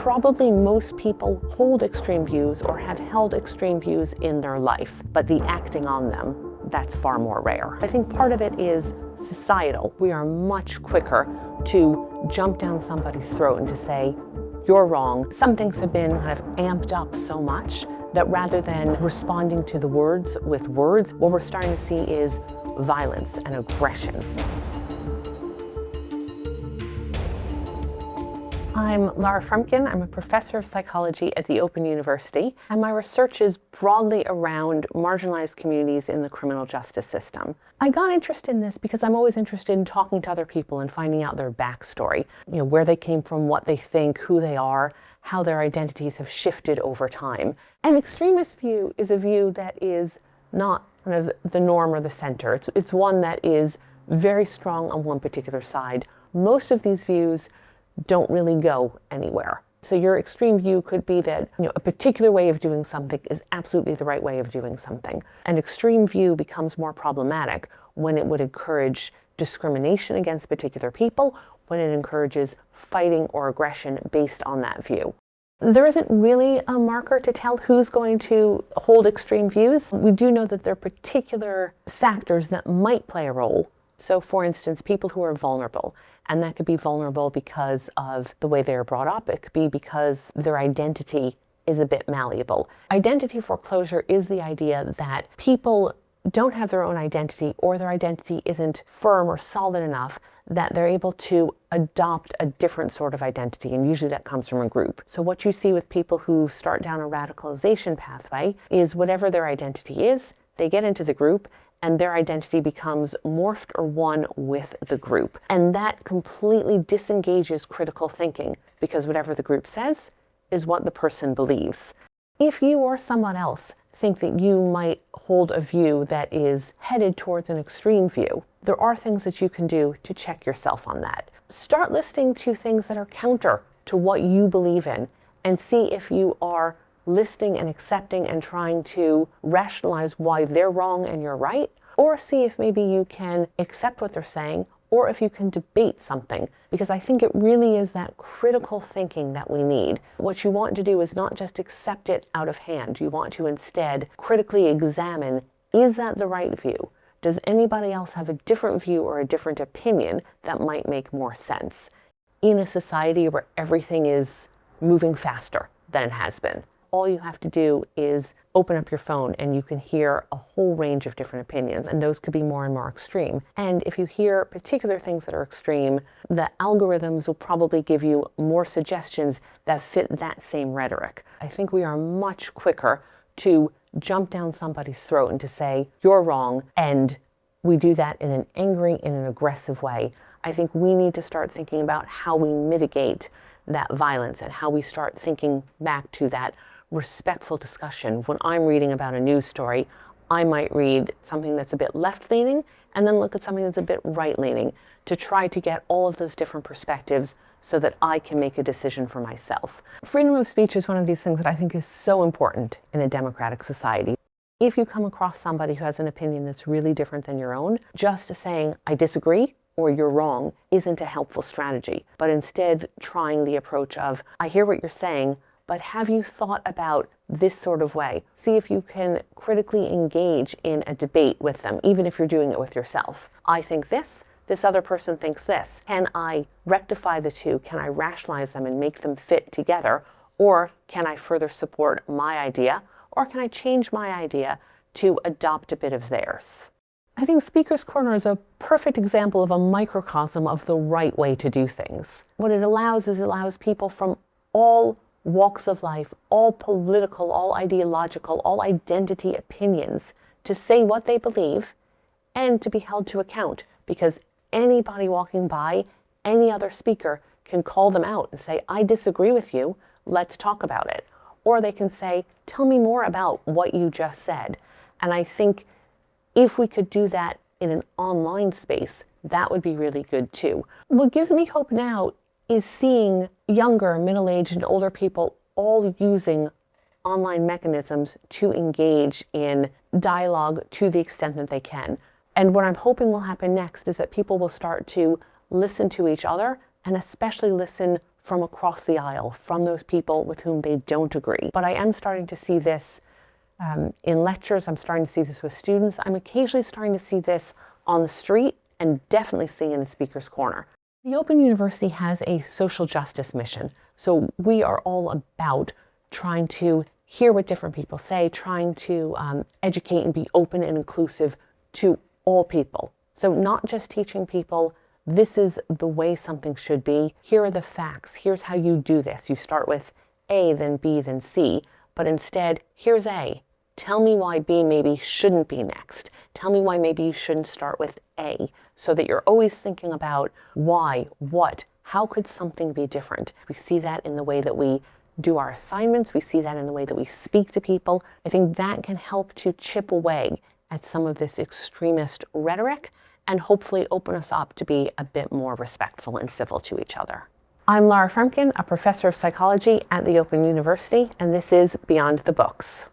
Probably most people hold extreme views or have held extreme views in their life, but the acting on them, that's far more rare. I think part of it is societal. We are much quicker to jump down somebody's throat and to say, you're wrong. Some things have been kind of amped up so much that rather than responding to the words with words, what we're starting to see is violence and aggression. I'm Lara Frumkin. I'm a professor of psychology at the Open University, and my research is broadly around marginalized communities in the criminal justice system. I got interested in this because I'm always interested in talking to other people and finding out their backstory, where they came from, what they think, who they are, how their identities have shifted over time. An extremist view is a view that is not kind of the norm or the center. It's one that is very strong on one particular side. Most of these views don't really go anywhere. So your extreme view could be that a particular way of doing something is absolutely the right way of doing something. An extreme view becomes more problematic when it would encourage discrimination against particular people, when it encourages fighting or aggression based on that view. There isn't really a marker to tell who's going to hold extreme views. We do know that there are particular factors that might play a role. So for instance, people who are vulnerable, and that could be vulnerable because of the way they are brought up. It could be because their identity is a bit malleable. Identity foreclosure is the idea that people don't have their own identity, or their identity isn't firm or solid enough that they're able to adopt a different sort of identity, and usually that comes from a group. So what you see with people who start down a radicalization pathway is whatever their identity is, they get into the group, and their identity becomes morphed or one with the group. And that completely disengages critical thinking, because whatever the group says is what the person believes. If you or someone else think that you might hold a view that is headed towards an extreme view, there are things that you can do to check yourself on that. Start listening to things that are counter to what you believe in, and see if you are listening and accepting and trying to rationalize why they're wrong and you're right, or see if maybe you can accept what they're saying, or if you can debate something, because I think it really is that critical thinking that we need. What you want to do is not just accept it out of hand. You want to instead critically examine, is that the right view? Does anybody else have a different view or a different opinion that might make more sense? In a society where everything is moving faster than it has been, all you have to do is open up your phone and you can hear a whole range of different opinions, and those could be more and more extreme. And if you hear particular things that are extreme, the algorithms will probably give you more suggestions that fit that same rhetoric. I think we are much quicker to jump down somebody's throat and to say, you're wrong, and we do that in an angry, in an aggressive way. I think we need to start thinking about how we mitigate that violence and how we start thinking back to that respectful discussion. When I'm reading about a news story, I might read something that's a bit left-leaning and then look at something that's a bit right-leaning to try to get all of those different perspectives so that I can make a decision for myself. Freedom of speech is one of these things that I think is so important in a democratic society. If you come across somebody who has an opinion that's really different than your own, just saying, I disagree, or you're wrong, isn't a helpful strategy. But instead, trying the approach of, I hear what you're saying, but have you thought about this sort of way? See if you can critically engage in a debate with them, even if you're doing it with yourself. I think this other person thinks this. Can I rectify the two? Can I rationalize them and make them fit together? Or can I further support my idea? Or can I change my idea to adopt a bit of theirs? I think Speaker's Corner is a perfect example of a microcosm of the right way to do things. What it allows is it allows people from all walks of life, all political, all ideological, all identity opinions to say what they believe and to be held to account, because anybody walking by, any other speaker can call them out and say, I disagree with you, let's talk about it. Or they can say, tell me more about what you just said. And I think if we could do that in an online space, that would be really good too. What gives me hope now is seeing younger, middle-aged, and older people all using online mechanisms to engage in dialogue to the extent that they can. And what I'm hoping will happen next is that people will start to listen to each other, and especially listen from across the aisle, from those people with whom they don't agree. But I am starting to see this in lectures. I'm starting to see this with students. I'm occasionally starting to see this on the street, and definitely seeing in a speaker's corner. The Open University has a social justice mission. So we are all about trying to hear what different people say, trying to educate and be open and inclusive to all people. So not just teaching people, this is the way something should be. Here are the facts. Here's how you do this. You start with A, then B, then C. But instead, here's A. Tell me why B maybe shouldn't be next. Tell me why maybe you shouldn't start with A, so that you're always thinking about why, what, how could something be different? We see that in the way that we do our assignments. We see that in the way that we speak to people. I think that can help to chip away at some of this extremist rhetoric and hopefully open us up to be a bit more respectful and civil to each other. I'm Lara Frumkin, a professor of psychology at the Open University, and this is Beyond the Books.